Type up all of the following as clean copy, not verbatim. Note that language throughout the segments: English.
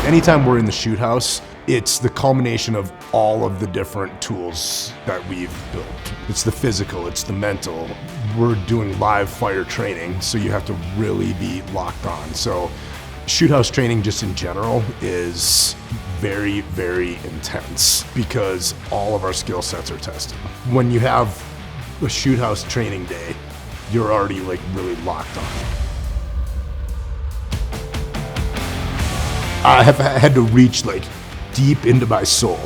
Anytime we're in the shoot house, it's the culmination of all of the different tools that we've built. It's the physical, it's the mental. We're doing live fire training, so you have to really be locked on. So shoot house training just in general is very, very intense because all of our skill sets are tested. When you have a shoot house training day, you're already like really locked on. I have had to reach like deep into my soul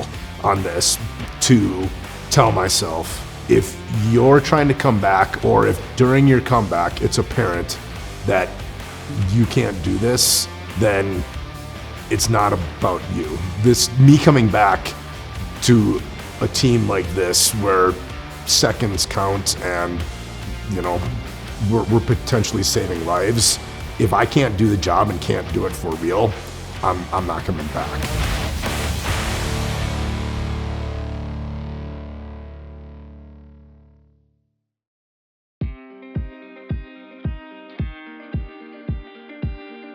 on this to tell myself, if you're trying to come back, or if during your comeback it's apparent that you can't do this, then it's not about you. Me coming back to a team like this where seconds count and, you know, we're potentially saving lives. If I can't do the job and can't do it for real, I'm not coming back.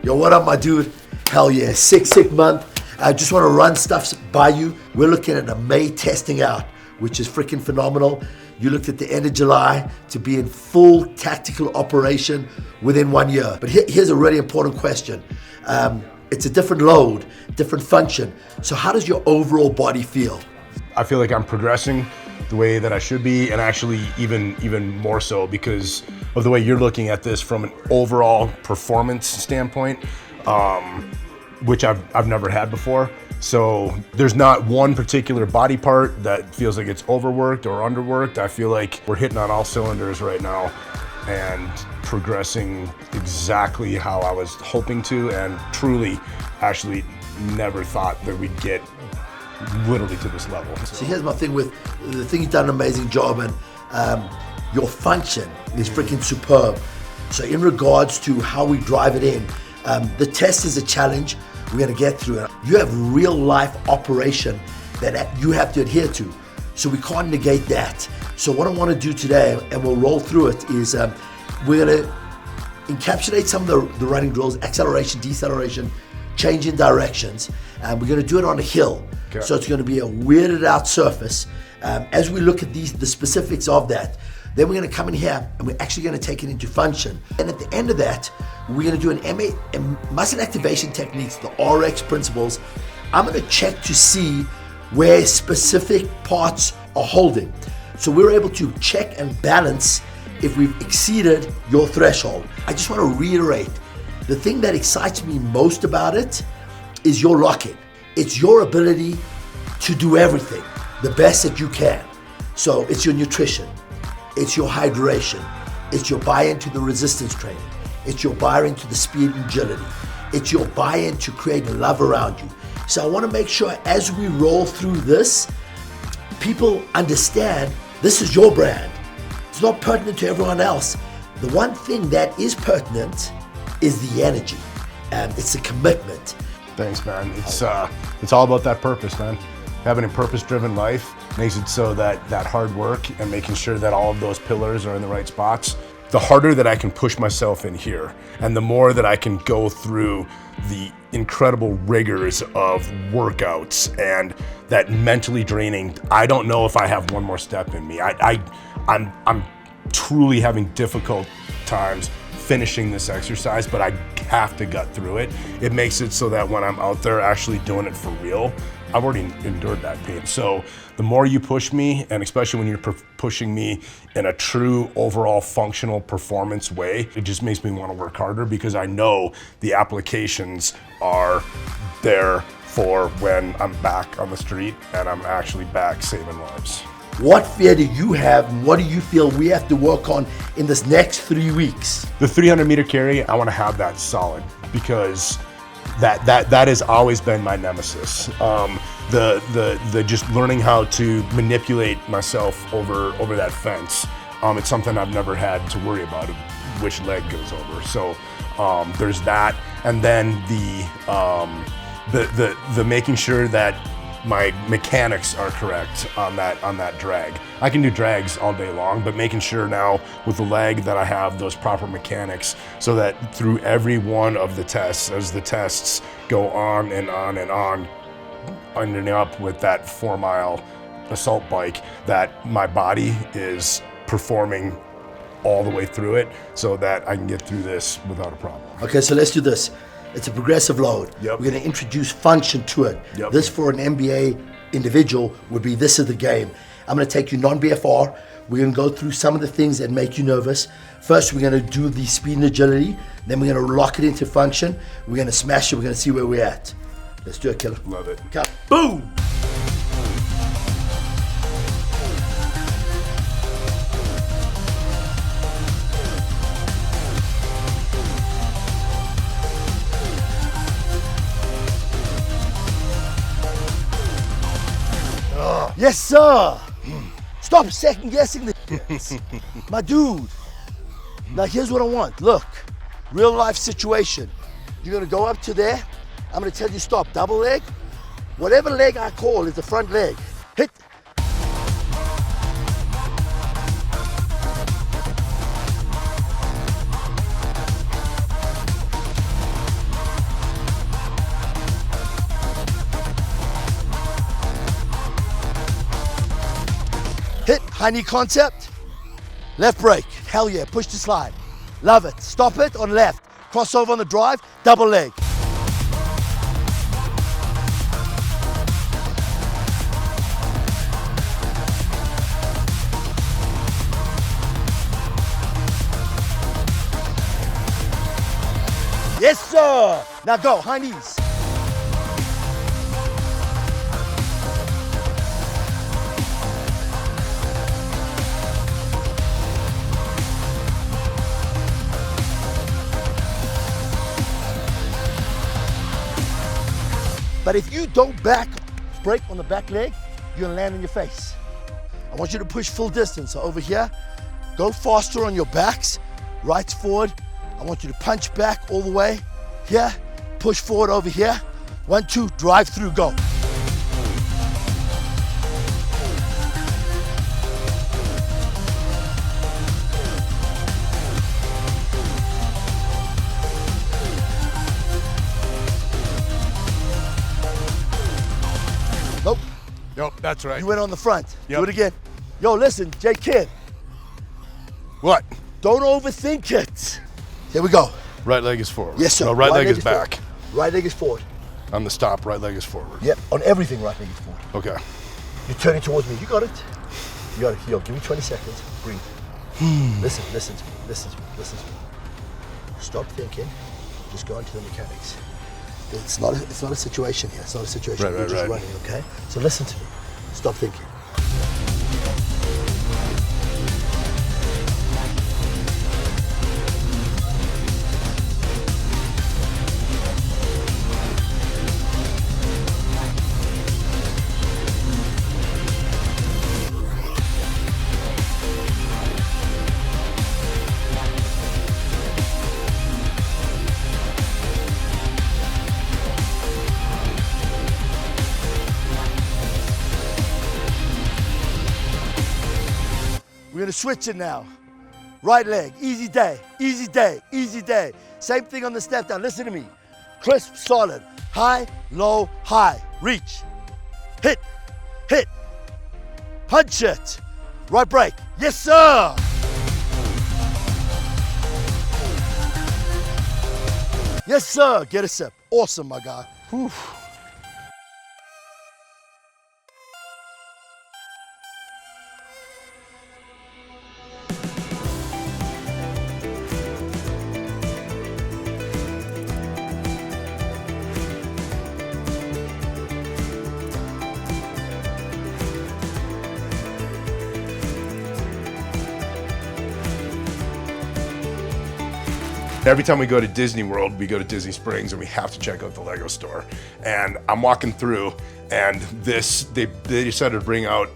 Yo, what up, my dude? Hell yeah, sick month. I just want to run stuff by you. We're looking at a May testing out, which is freaking phenomenal. You looked at the end of July to be in full tactical operation within 1 year. But here's a really important question. It's a different load, different function. So how does your overall body feel? I feel like I'm progressing the way that I should be, and actually even more so because of the way you're looking at this from an overall performance standpoint, which I've never had before. So there's not one particular body part that feels like it's overworked or underworked. I feel like we're hitting on all cylinders right now and progressing exactly how I was hoping to, and truly actually never thought that we'd get literally to this level. So here's my thing with the thing, you've done an amazing job, and your function is freaking superb. So in regards to how we drive it in, the test is a challenge. We're gonna get through it. You have real life operation that you have to adhere to. So we can't negate that. So what I wanna do today, and we'll roll through it, is we're gonna encapsulate some of the running drills, acceleration, deceleration, change in directions, and we're gonna do it on a hill. Okay. So it's gonna be a weirded out surface. As we look at the specifics of that, then we're gonna come in here and we're actually gonna take it into function. And at the end of that, we're gonna do an muscle activation techniques, the RX principles. I'm gonna check to see where specific parts are holding. So we're able to check and balance if we've exceeded your threshold. I just wanna reiterate, the thing that excites me most about it is your lock-in. It's your ability to do everything the best that you can. So it's your nutrition, it's your hydration, it's your buy-in to the resistance training, it's your buy-in to the speed and agility, it's your buy-in to create love around you. So I wanna make sure as we roll through this, people understand this is your brand. It's not pertinent to everyone else. The one thing that is pertinent is the energy, and it's a commitment. Thanks, man. It's all about that purpose, man. Having a purpose-driven life makes it so that hard work and making sure that all of those pillars are in the right spots, the harder that I can push myself in here, and the more that I can go through the incredible rigors of workouts and that mentally draining. I don't know if I have one more step in me. I'm truly having difficult times finishing this exercise, but I have to gut through it. It makes it so that when I'm out there actually doing it for real, I've already endured that pain. So the more you push me, and especially when you're pushing me in a true overall functional performance way, it just makes me want to work harder because I know the applications are there for when I'm back on the street and I'm actually back saving lives. What fear do you have, and what do you feel we have to work on in this next 3 weeks? The 300-meter carry, I want to have that solid because that has always been my nemesis. The just learning how to manipulate myself over that fence. It's something I've never had to worry about which leg goes over. So there's that, and then the making sure that my mechanics are correct on that drag. I can do drags all day long, but making sure now with the leg that I have those proper mechanics so that through every one of the tests, as the tests go on and on and on, ending up with that 4-mile assault bike, that my body is performing all the way through it so that I can get through this without a problem. Okay, so let's do this. It's a progressive load. Yep. We're going to introduce function to it. Yep. This for an NBA individual would be this is the game. I'm going to take you non-BFR. We're going to go through some of the things that make you nervous. First, we're going to do the speed and agility. Then we're going to lock it into function. We're going to smash it. We're going to see where we're at. Let's do it, killer. Love it. Boom! Yes, sir. Stop second guessing this. My dude. Now here's what I want. Look, real life situation. You're gonna go up to there. I'm gonna tell you stop. Double leg. Whatever leg I call is the front leg. Hit. Hit, high knee concept, left brake, hell yeah, push to slide. Love it, stop it on left, crossover on the drive, double leg. Yes sir, now go, high knees. But if you don't brake on the back leg, you're gonna land on your face. I want you to push full distance. So over here, go faster on your backs, rights forward. I want you to punch back all the way. Here, push forward over here. 1, 2, drive through, go. Nope. Yep, that's right. You went on the front. Yep. Do it again. Yo, listen, J Kid, What? don't overthink it. Here we go. Right leg is forward. Yes, sir. No, right leg is forward. back. Right leg is forward. On the stop, right leg is forward. Yep, on everything, right leg is forward. Okay. You're turning towards me. You got it. You got it. Yo, give me 20 seconds. Breathe. Listen to me. Listen to me. Listen to me. Stop thinking. Just go into the mechanics. It's not a situation here. It's not a situation. Right, You're right, just right. running, okay? So listen to me. Stop thinking. We're gonna switch it now. Right leg, easy day, easy day, easy day. Same thing on the step down, listen to me. Crisp, solid, high, low, high. Reach, hit, hit, punch it. Right brake, yes sir. Yes sir, get a sip. Awesome, my guy. Whew. Every time we go to Disney World, we go to Disney Springs and we have to check out the Lego store. And I'm walking through and they decided to bring out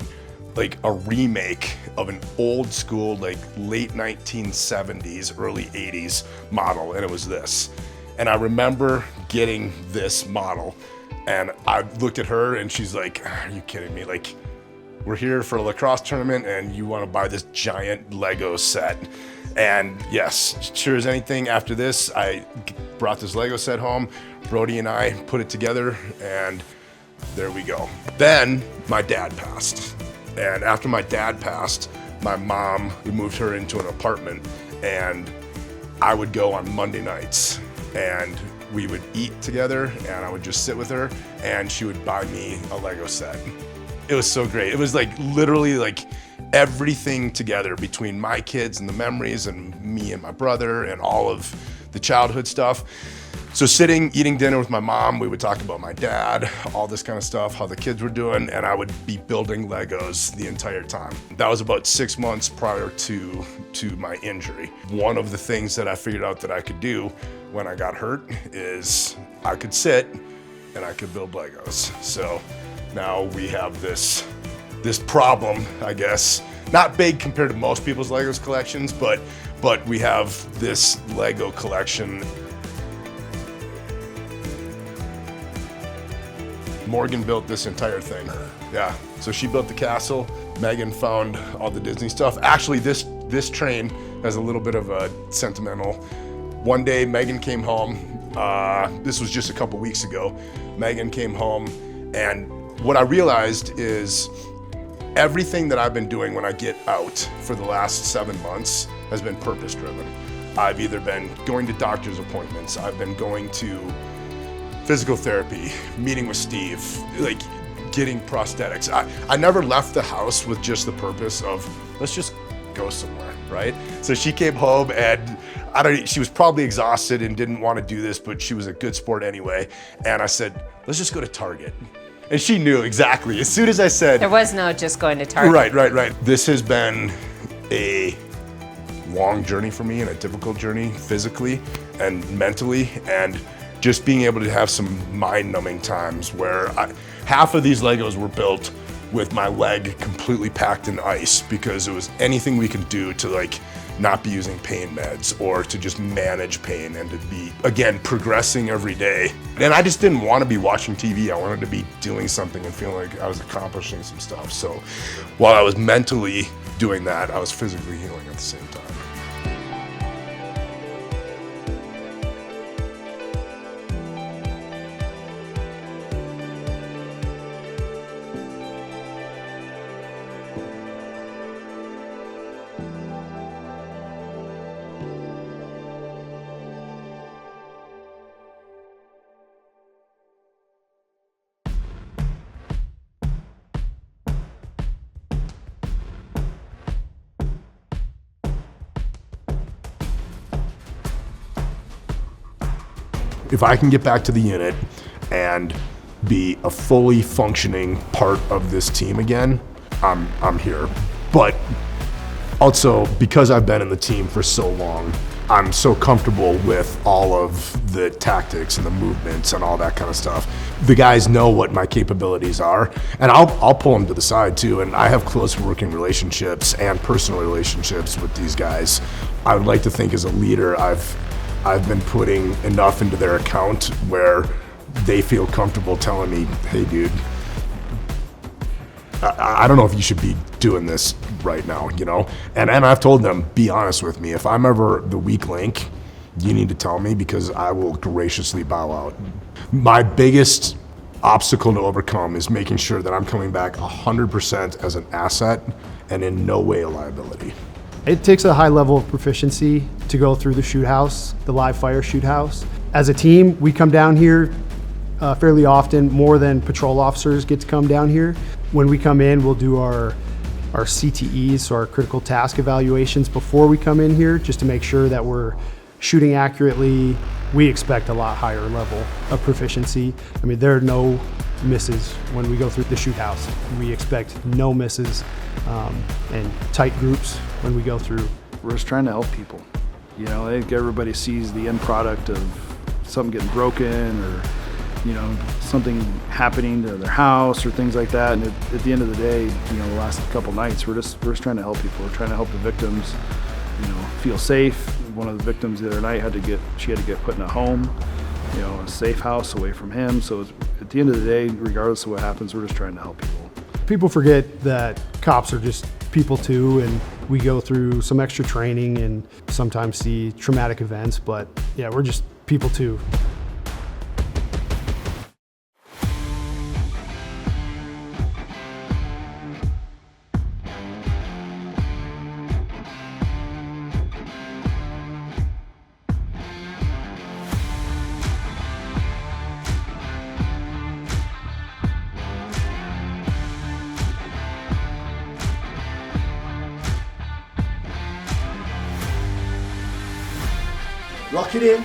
like a remake of an old school, like late 1970s, early 80s model, and it was this. And I remember getting this model And I looked at her and she's like, are you kidding me? Like, we're here for a lacrosse tournament and you want to buy this giant Lego set. And yes, sure as anything, after this, I brought this Lego set home. Brody and I put it together, and there we go. Then my dad passed. And after my dad passed, my mom, we moved her into an apartment, and I would go on Monday nights and we would eat together, and I would just sit with her and she would buy me a Lego set. It was so great. It was like literally like everything together between my kids and the memories and me and my brother and all of the childhood stuff. So sitting, eating dinner with my mom, we would talk about my dad, all this kind of stuff, how the kids were doing, and I would be building Legos the entire time. That was about 6 months prior to my injury. One of the things that I figured out that I could do when I got hurt is I could sit and I could build Legos. So now we have this problem, I guess. Not big compared to most people's Legos collections, but we have this Lego collection. Morgan built this entire thing. Yeah, so she built the castle. Megan found all the Disney stuff. Actually, this train has a little bit of a sentimental. One day, Megan came home. This was just a couple weeks ago. Megan came home, and what I realized is everything that I've been doing when I get out for the last 7 months has been purpose driven. I've either been going to doctor's appointments, I've been going to physical therapy, meeting with Steve, like getting prosthetics. I never left the house with just the purpose of, let's just go somewhere, right? So she came home and she was probably exhausted and didn't want to do this, but she was a good sport anyway. And I said, let's just go to Target. And she knew exactly. As soon as I said... There was no just going to Target. Right. This has been a long journey for me and a difficult journey physically and mentally. And just being able to have some mind-numbing times where half of these Legos were built with my leg completely packed in ice because it was anything we could do to like not be using pain meds or to just manage pain and to be, again, progressing every day. And I just didn't want to be watching TV. I wanted to be doing something and feeling like I was accomplishing some stuff. So while I was mentally doing that, I was physically healing at the same time. If I can get back to the unit and be a fully functioning part of this team again, I'm here. But also, because I've been in the team for so long, I'm so comfortable with all of the tactics and the movements and all that kind of stuff. The guys know what my capabilities are, and I'll pull them to the side too. And I have close working relationships and personal relationships with these guys. I would like to think as a leader, I've been putting enough into their account where they feel comfortable telling me, hey dude, I don't know if you should be doing this right now, you know? And I've told them, be honest with me. If I'm ever the weak link, you need to tell me because I will graciously bow out. My biggest obstacle to overcome is making sure that I'm coming back 100% as an asset and in no way a liability. It takes a high level of proficiency to go through the shoot house, the live fire shoot house. As a team, we come down here fairly often, more than patrol officers get to come down here. When we come in, we'll do our CTEs, so our critical task evaluations before we come in here, just to make sure that we're shooting accurately. We expect a lot higher level of proficiency. I mean, there are no misses when we go through the shoot house. We expect no misses and tight groups when we go through. We're just trying to help people. You know, I think everybody sees the end product of something getting broken or, you know, something happening to their house or things like that. And at the end of the day, you know, the last couple nights, we're just trying to help people. We're trying to help the victims, you know, feel safe. One of the victims the other night she had to get put in a home. a safe house away from him. So at the end of the day, regardless of what happens, we're just trying to help people. People forget that cops are just people too, and we go through some extra training and sometimes see traumatic events, but yeah, we're just people too. Lock it in,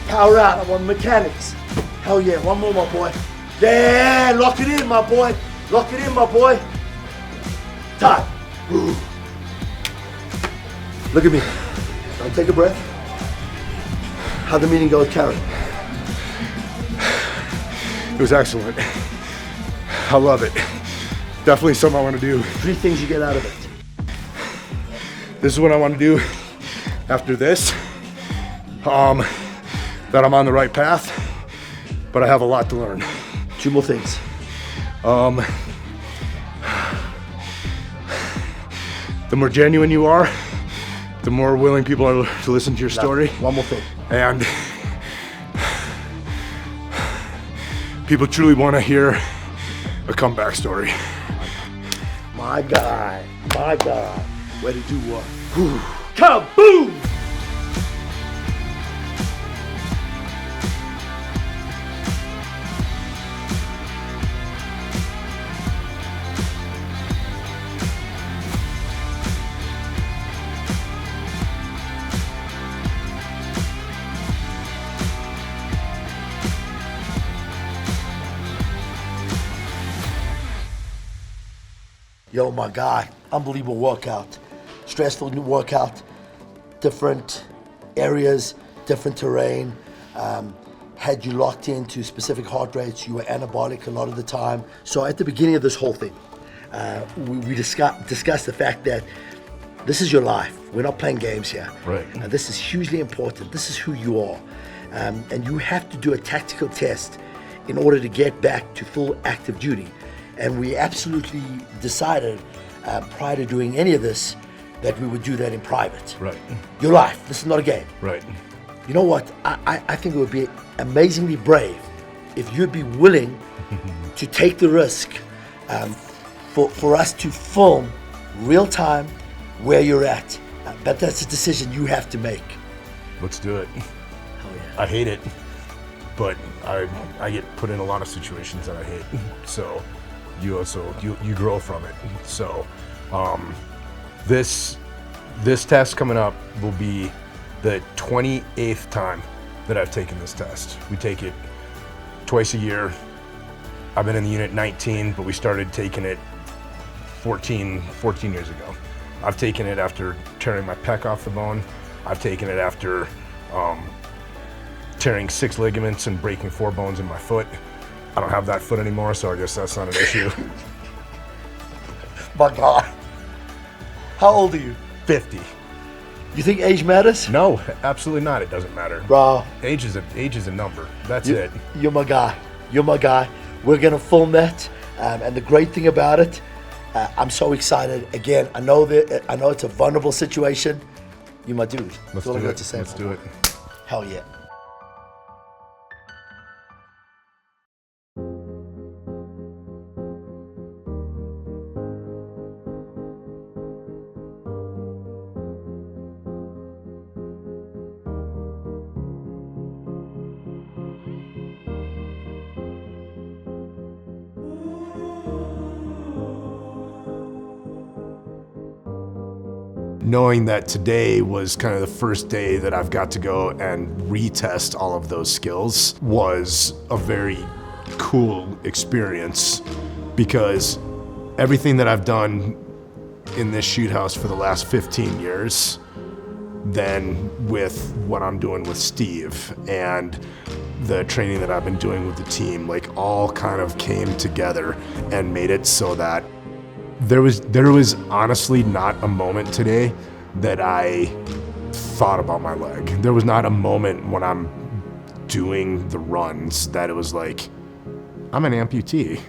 power out. I want mechanics. Hell yeah, one more, my boy. Yeah, lock it in, my boy. Lock it in, my boy. Time. Look at me. Now take a breath. How'd the meeting go with Karen? It was excellent. I love it. Definitely something I want to do. 3 things you get out of it. This is what I want to do after this. That I'm on the right path, but I have a lot to learn. 2 more things. The more genuine you are, the more willing people are to listen to your story. One more thing. And people truly want to hear a comeback story. My guy. Way to do what? Kaboom! Yo, my guy, unbelievable workout. Stressful new workout, different areas, different terrain. Had you locked into specific heart rates, you were anabolic a lot of the time. So at the beginning of this whole thing, we discussed the fact that this is your life. We're not playing games here. Right. This is hugely important. This is who you are. And you have to do a tactical test in order to get back to full active duty. And we absolutely decided prior to doing any of this that we would do that in private. Right. Your life, this is not a game. Right. You know what? I think it would be amazingly brave if you'd be willing to take the risk for us to film real time where you're at. But that's a decision you have to make. Let's do it. Hell yeah. I hate it, but I get put in a lot of situations that I hate. So you grow from it. So this test coming up will be the 28th time that I've taken this test. We take it twice a year. I've been in the unit 19, but we started taking it 14 years ago. I've taken it after tearing my pec off the bone. I've taken it after tearing 6 ligaments and breaking 4 bones in my foot. I don't have that foot anymore, so I guess that's not an issue. My God. How old are you? 50. You think age matters? No, absolutely not. It doesn't matter. Bro. Age is a number. That's it. You're my guy. You're my guy. We're gonna film that. And the great thing about it, I'm so excited. Again, I know it's a vulnerable situation. You're my dude. Let's That's all I do got it. to say. Let's do it. Hell yeah. Knowing that today was kind of the first day that I've got to go and retest all of those skills was a very cool experience, because everything that I've done in this shoot house for the last 15 years, then with what I'm doing with Steve and the training that I've been doing with the team, like all kind of came together and made it so that there was honestly not a moment today that I thought about my leg. There was not a moment when I'm doing the runs that it was like, I'm an amputee.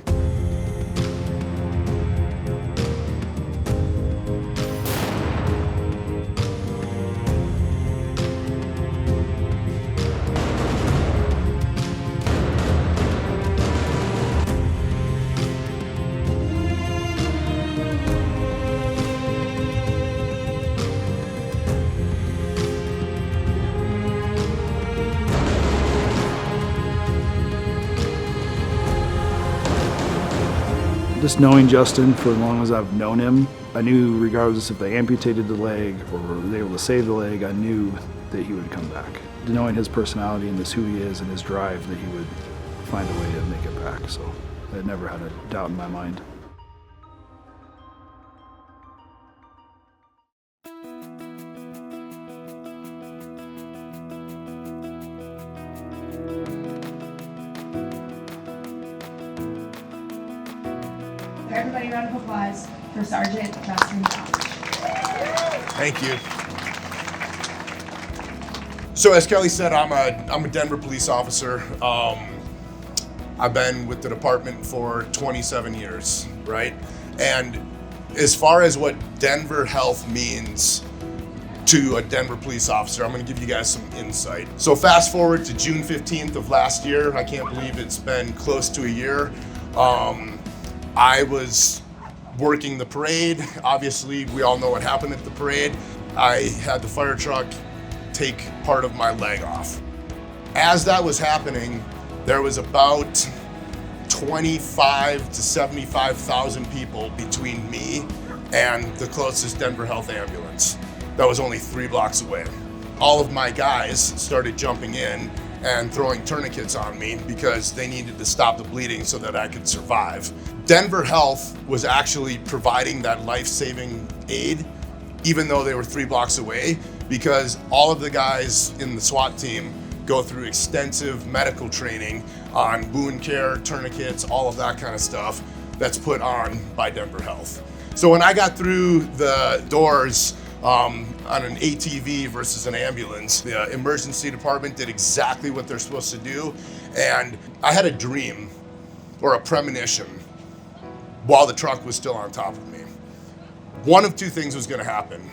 Just knowing Justin for as long as I've known him, I knew regardless if they amputated the leg or were they able to save the leg, I knew that he would come back. Knowing his personality and just who he is and his drive, that he would find a way to make it back. So I never had a doubt in my mind. Everybody, round of applause for Sergeant Justin Josh. Thank you. So as Kelly said, I'm a Denver police officer. I've been with the department for 27 years, right? And as far as what Denver Health means to a Denver police officer, I'm gonna give you guys some insight. So fast forward to June 15th of last year. I can't believe it's been close to a year. I was working the parade. Obviously, we all know what happened at the parade. I had the fire truck take part of my leg off. As that was happening, there was about 25 to 75,000 people between me and the closest Denver Health ambulance. That was only 3 blocks away. All of my guys started jumping in and throwing tourniquets on me because they needed to stop the bleeding so that I could survive. Denver Health was actually providing that life-saving aid, even though they were 3 blocks away, because all of the guys in the SWAT team go through extensive medical training on wound care, tourniquets, all of that kind of stuff that's put on by Denver Health. So when I got through the doors on an ATV versus an ambulance, the emergency department did exactly what they're supposed to do. And I had a dream or a premonition while the truck was still on top of me. One of 2 things was gonna happen.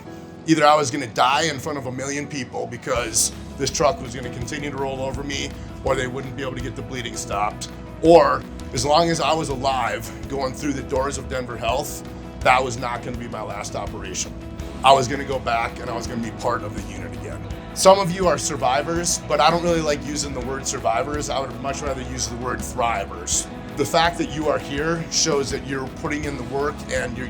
Either I was gonna die in front of 1 million people because this truck was gonna continue to roll over me, or they wouldn't be able to get the bleeding stopped. Or as long as I was alive going through the doors of Denver Health, that was not gonna be my last operation. I was gonna go back and I was gonna be part of the unit again. Some of you are survivors, but I don't really like using the word survivors. I would much rather use the word thrivers. The fact that you are here shows that you're putting in the work and you're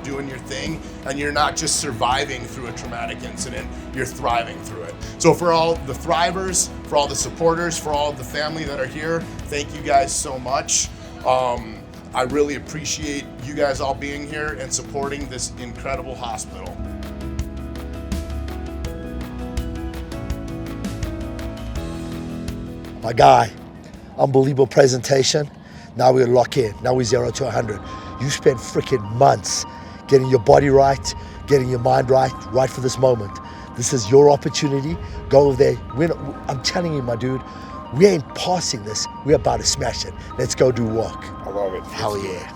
doing your thing, and you're not just surviving through a traumatic incident, you're thriving through it. So for all the thrivers, for all the supporters, for all of the family that are here, thank you guys so much. I really appreciate you guys all being here and supporting this incredible hospital. My guy, unbelievable presentation. Now we're locked in. Now we're 0 to 100. You spent freaking months getting your body right, getting your mind right for this moment. This is your opportunity. Go over there. I'm telling you, my dude, we ain't passing this. We're about to smash it. Let's go do work. I love it. Hell yeah.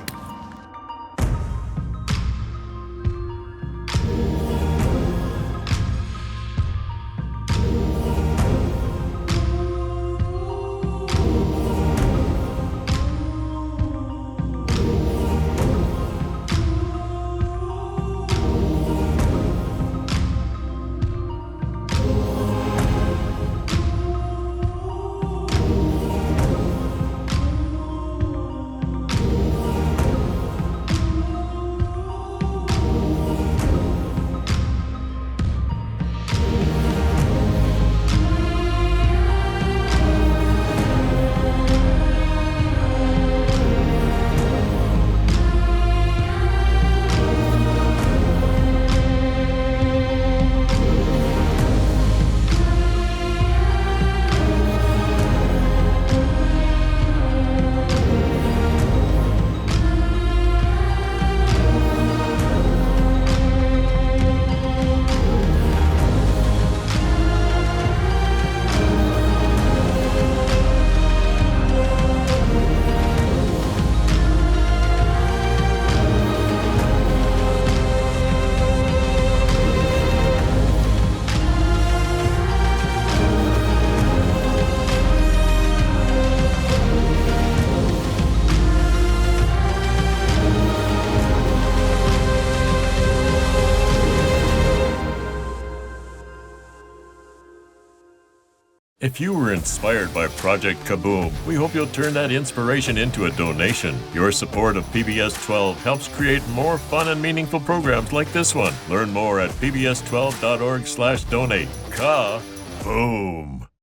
If you were inspired by Project Kaboom, we hope you'll turn that inspiration into a donation. Your support of PBS 12 helps create more fun and meaningful programs like this one. Learn more at pbs12.org/donate. Kaboom!